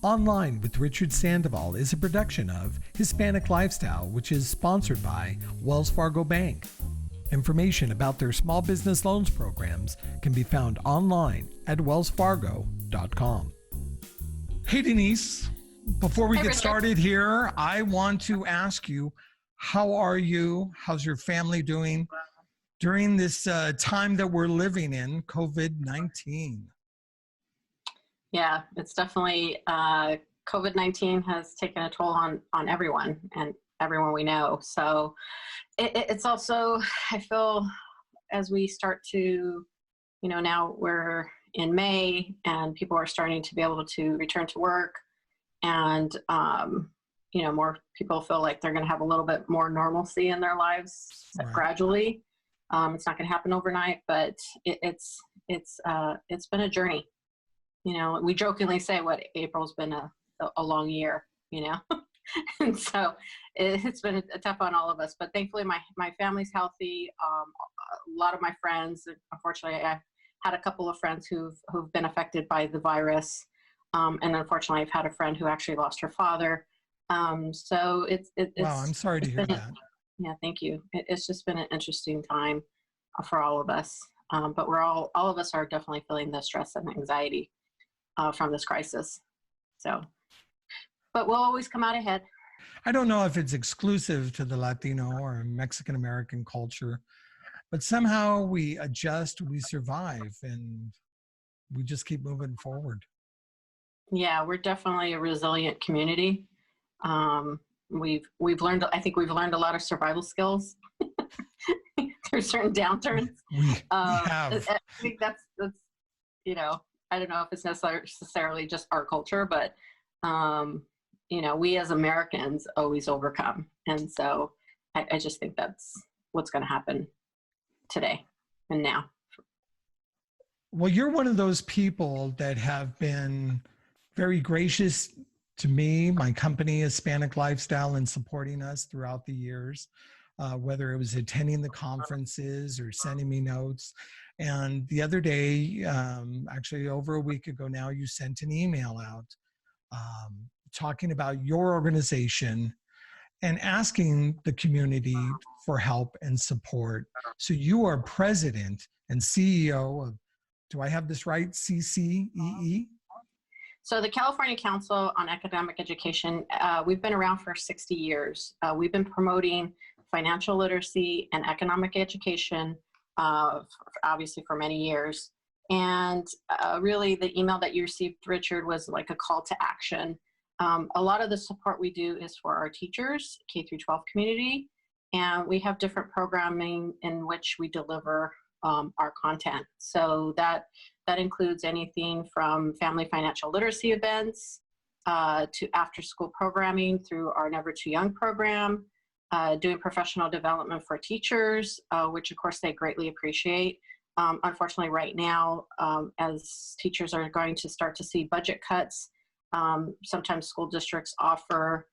Online with Richard Sandoval is a production of Hispanic Lifestyle, which is sponsored by Wells Fargo Bank. Information about their small business loans programs can be found online at wellsfargo.com. Hey, Denise, before we get started here, I want to ask you, how are you? How's your family doing during this time that we're living in, COVID-19? Yeah, it's definitely, COVID-19 has taken a toll on everyone and everyone we know. So it's also, I feel, as we start to, now we're in May and people are starting to be able to return to work, and, more people feel like they're going to have a little bit more normalcy in their lives gradually. It's not going to happen overnight, but it's been a journey. We jokingly say April's been a long year, and so it's been tough on all of us, but thankfully my family's healthy. A lot of my friends, unfortunately, I had a couple of friends who've been affected by the virus. And unfortunately I've had a friend who actually lost her father. So it's wow, I'm sorry to hear that. Yeah, thank you. It's just been an interesting time for all of us. But all of us are definitely feeling the stress and anxiety from this crisis. So, but we'll always come out ahead. I don't know if it's exclusive to the Latino or Mexican American culture, but somehow we adjust, we survive, and we just keep moving forward. Yeah, we're definitely a resilient community. We've learned, I think we've learned a lot of survival skills through certain downturns. We have. I think that's, I don't know if it's necessarily just our culture, but, we as Americans always overcome. And so I just think that's what's going to happen today and now. Well, you're one of those people that have been very gracious to me, my company, Hispanic Lifestyle, in supporting us throughout the years, whether it was attending the conferences or sending me notes. And the other day, actually over a week ago now, you sent an email out talking about your organization and asking the community for help and support. So you are president and CEO of, do I have this right, CCEE? So the California Council on Economic Education, we've been around for 60 years. We've been promoting financial literacy and economic education, obviously for many years. And really the email that you received, Richard, was like a call to action. A lot of the support we do is for our teachers, K through 12 community, and we have different programming in which we deliver our content. So that includes anything from family financial literacy events to after school programming through our Never Too Young program, doing professional development for teachers, which of course they greatly appreciate. Unfortunately right now, as teachers are going to start to see budget cuts, sometimes school districts offer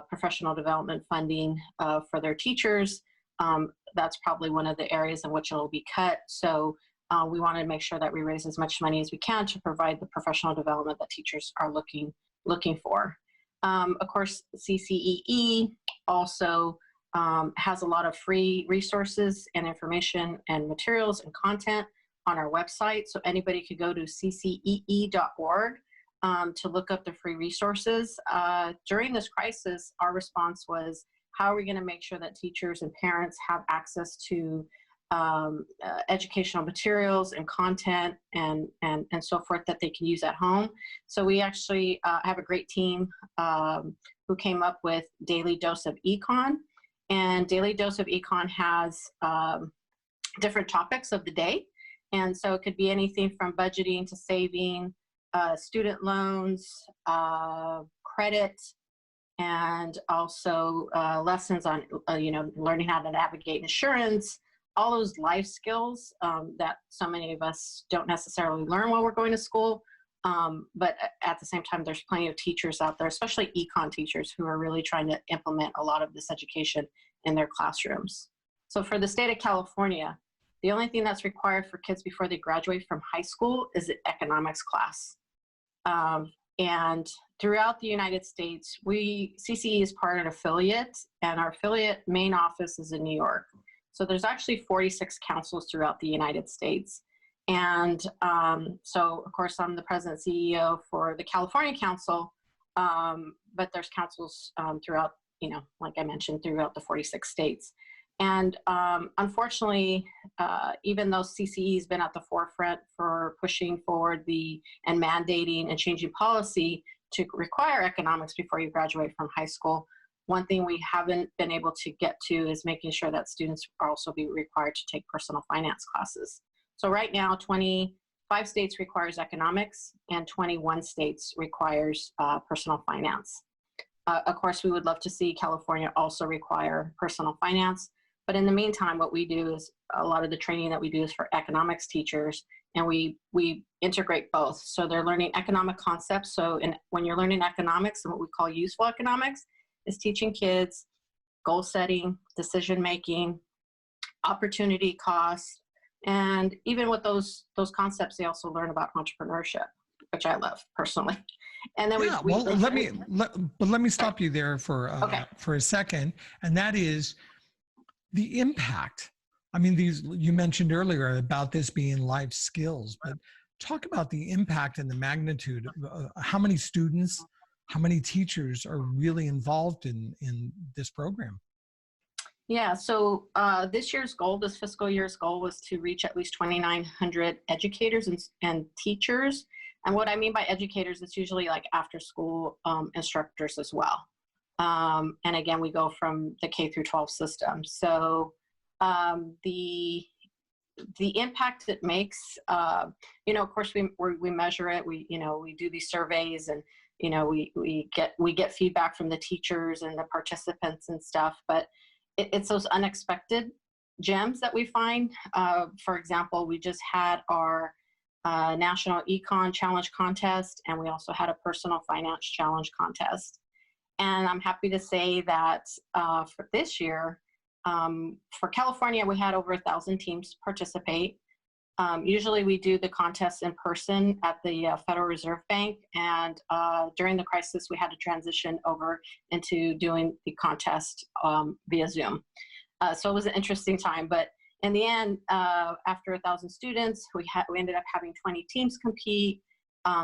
professional development funding for their teachers. That's probably one of the areas in which it will be cut. So we want to make sure that we raise as much money as we can to provide the professional development that teachers are looking for. Of course, CCEE also has a lot of free resources and information and materials and content on our website. So anybody could go to ccee.org to look up the free resources. During this crisis, our response was, how are we going to make sure that teachers and parents have access to educational materials and content and so forth that they can use at home? So we actually have a great team who came up with Daily Dose of Econ. And Daily Dose of Econ has different topics of the day. And so it could be anything from budgeting to saving, student loans, credit, and also lessons on, learning how to navigate insurance, all those life skills that so many of us don't necessarily learn while we're going to school. But at the same time, there's plenty of teachers out there, especially econ teachers, who are really trying to implement a lot of this education in their classrooms. So for the state of California, the only thing that's required for kids before they graduate from high school is an economics class. And throughout the United States, CCE is part of an affiliate, and our affiliate main office is in New York. So there's actually 46 councils throughout the United States. And so, of course, I'm the president and CEO for the California Council, but there's councils throughout, like I mentioned, throughout the 46 states. And unfortunately, even though CCE has been at the forefront for pushing forward and mandating and changing policy to require economics before you graduate from high school, one thing we haven't been able to get to is making sure that students are also be required to take personal finance classes. So right now, 25 states requires economics and 21 states requires personal finance. Of course, we would love to see California also require personal finance. But in the meantime, what we do is a lot of the training that we do is for economics teachers, and we integrate both. So they're learning economic concepts. So when you're learning economics, and what we call useful economics is teaching kids goal setting, decision making, opportunity cost, and even with those concepts, they also learn about entrepreneurship, which I love personally. And then let me stop you there for a second, and that is the impact. I mean, you mentioned earlier about this being life skills, but talk about the impact and the magnitude of how many students, how many teachers are really involved in this program. Yeah, so this fiscal year's goal was to reach at least 2,900 educators and teachers. And what I mean by educators, it's usually like after school instructors as well. And again, we go from the K through 12 system. So the impact it makes, of course we measure it. We do these surveys, and we get feedback from the teachers and the participants and stuff. But it's those unexpected gems that we find. For example, we just had our National Econ Challenge Contest, and we also had a Personal Finance Challenge Contest. And I'm happy to say that for this year, for California, we had over 1,000 teams participate. Usually we do the contest in person at the Federal Reserve Bank, and during the crisis, we had to transition over into doing the contest via Zoom. So it was an interesting time, but in the end, after 1,000 students, we ended up having 20 teams compete.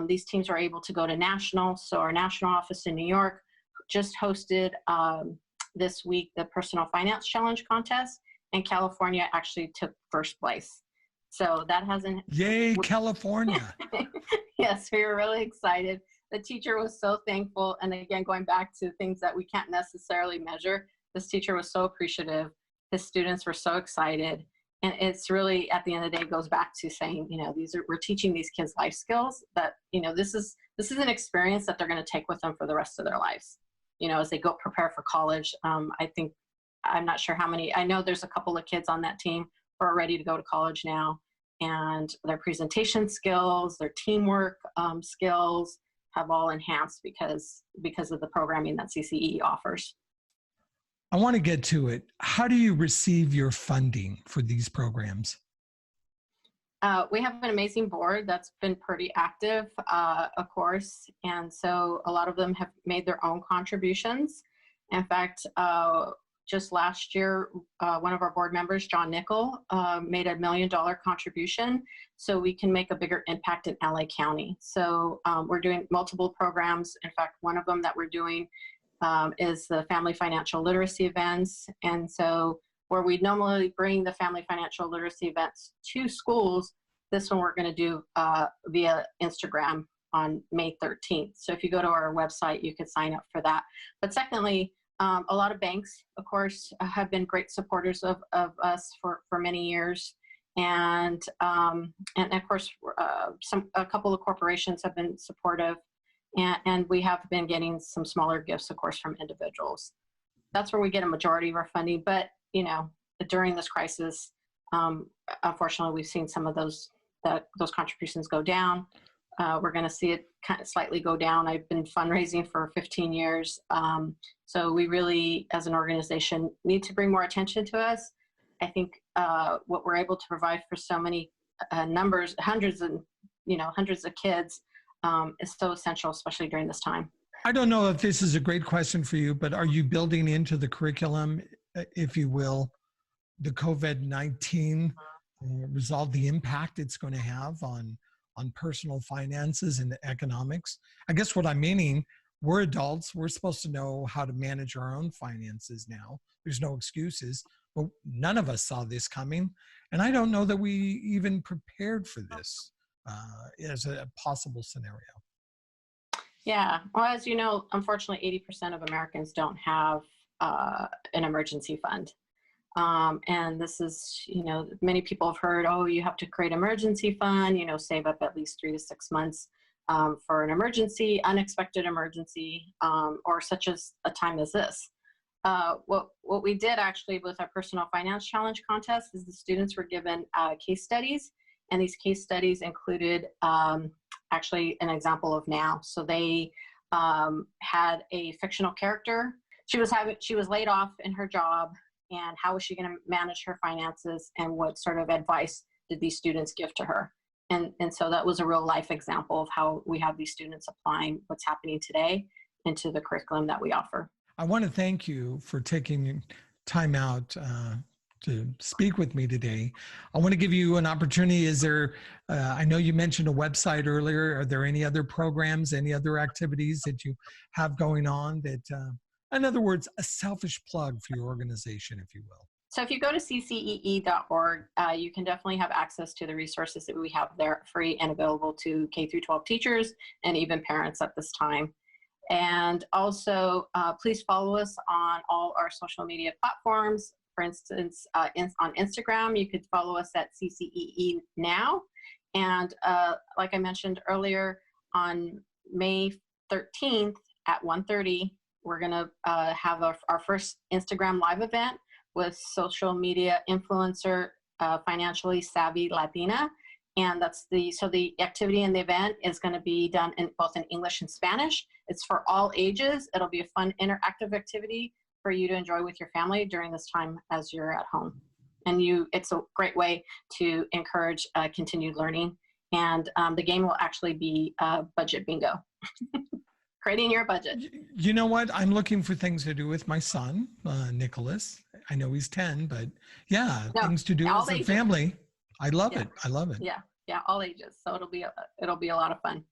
These teams were able to go to national. So our national office in New York just hosted this week the Personal Finance Challenge Contest, and California actually took first place. So that hasn't... Yay, California. Yes, we were really excited. The teacher was so thankful. And again, going back to things that we can't necessarily measure, this teacher was so appreciative. His students were so excited. And it's really, at the end of the day, goes back to saying, we're teaching these kids life skills that, this is an experience that they're going to take with them for the rest of their lives. As they go prepare for college. I'm not sure how many, I know there's a couple of kids on that team who are ready to go to college now, and their presentation skills, their teamwork skills have all enhanced because of the programming that CCEE offers. I want to get to it. How do you receive your funding for these programs? We have an amazing board that's been pretty active, of course, and so a lot of them have made their own contributions. In fact, just last year, one of our board members, John Nickel, made $1 million contribution so we can make a bigger impact in LA County. So we're doing multiple programs. In fact, one of them that we're doing is the family financial literacy events. And so where we normally bring the family financial literacy events to schools, this one we're going to do via Instagram on May 13th. So if you go to our website, you could sign up for that. But secondly, a lot of banks, of course, have been great supporters of us for many years. And of course, a couple of corporations have been supportive. And we have been getting some smaller gifts, of course, from individuals. That's where we get a majority of our funding. But, during this crisis, unfortunately, we've seen some of those contributions go down. We're going to see it kind of slightly go down. I've been fundraising for 15 years. So we really, as an organization, need to bring more attention to us. I think what we're able to provide for so many hundreds of kids is so essential, especially during this time. I don't know if this is a great question for you, but are you building into the curriculum, if you will, the COVID-19 resolve the impact it's going to have on personal finances and economics? I guess what I'm meaning, we're adults. We're supposed to know how to manage our own finances now. There's no excuses, but none of us saw this coming. And I don't know that we even prepared for this as a possible scenario. Yeah. Well, as you know, unfortunately, 80% of Americans don't have an emergency fund. And this is, many people have heard, oh, you have to create an emergency fund, save up at least 3 to 6 months for an emergency, unexpected emergency, or such as a time as this. What we did actually with our personal finance challenge contest is the students were given case studies, and these case studies included actually an example of now. So they had a fictional character. She was laid off in her job, and how was she going to manage her finances, and what sort of advice did these students give to her? And so that was a real life example of how we have these students applying what's happening today into the curriculum that we offer. I want to thank you for taking time out to speak with me today. I want to give you an opportunity. Is there, I know you mentioned a website earlier. Are there any other programs, any other activities that you have going on that, in other words, a selfish plug for your organization, if you will? So if you go to CCEE.org, you can definitely have access to the resources that we have there, free and available to K through 12 teachers and even parents at this time. And also, please follow us on all our social media platforms. For instance, on Instagram, you could follow us at CCEE Now. And like I mentioned earlier, on May 13th at 1:30, we're going to have our first Instagram live event with social media influencer, Financially Savvy Latina. And so the activity in the event is going to be done in both in English and Spanish. It's for all ages. It'll be a fun interactive activity for you to enjoy with your family during this time as you're at home. And it's a great way to encourage continued learning. And the game will actually be budget bingo. Creating your budget. You know what? I'm looking for things to do with my son, Nicholas. I know he's 10, but yeah, things to do as a family. I love it. I love it. Yeah, all ages. So it'll be a lot of fun.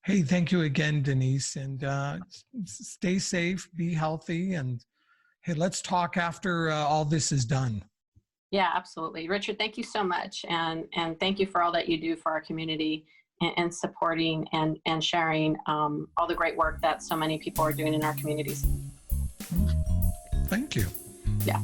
Hey, thank you again, Denise, and stay safe, be healthy, and hey, let's talk after all this is done. Yeah, absolutely. Richard, thank you so much. And thank you for all that you do for our community and supporting and sharing all the great work that so many people are doing in our communities. Thank you. Yeah.